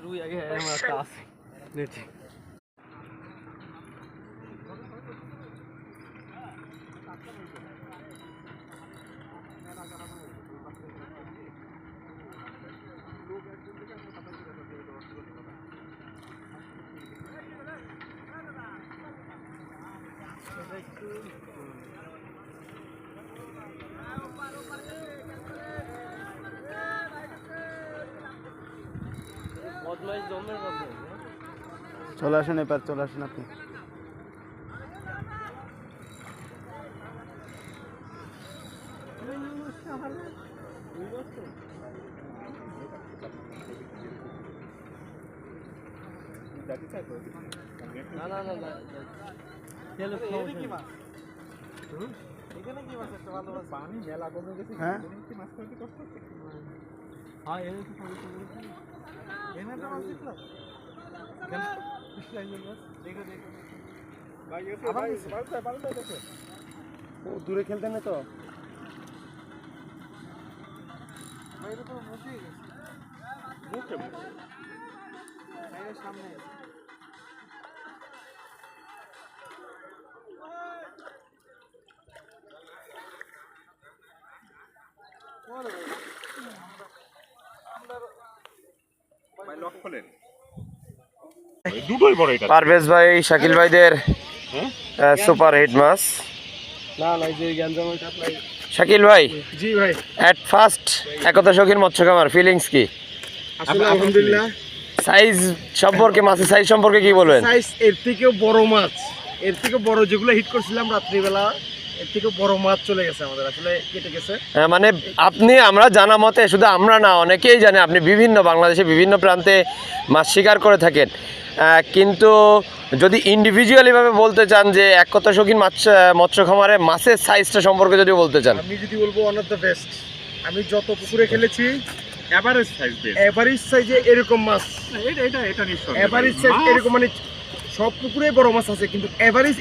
রুই আগে আছে চলে আসেন, এবার চলে আসেন আপনি। দূরে খেলতেন না তো সামনে পারভেজ ভাই, শাকিল ভাইদের সুপার হিট মাছ। শাকিল ভাই, জি ভাই, এট ফার্স্ট একতা শৌখিন মৎস্য খামার ফিলিংস কি? আলহামদুলিল্লাহ। সাইজ সম্পর্কে, মাছের সাইজ সম্পর্কে কি বলবেন? সাইজ এর থেকেও বড় মাছ, এর থেকে বড় যেগুলো হিট করছিলাম রাত্রিবেলা, এর থেকে বড় মাছ চলে গেছে আমাদের, আসলে কেটে গেছে। মানে আপনি, আমরা জানা মতে, শুধু আমরা না, অনেকেই জানে আপনি বিভিন্ন বাংলাদেশে বিভিন্ন প্রান্তে মাছ শিকার করে থাকেন, কিন্তু যদি ইন্ডিভিজুয়ালিভাবে বলতে চান যে এক কথা শৌখিন মৎস্য খামারে মাছের সাইজটা সম্পর্কে যদি বলতে চান, আমি যদি বলবো ওয়ান অফ দ্য বেস্ট। আমি যত পুকুরে খেলেছি এভারেজ সাইজে এরকম মাছ, এটা নিশ্চয় এভারেজ সাইজ এরকম, মানে সব পুকুরে বড় মাছ আছে কিন্তু এভারেজ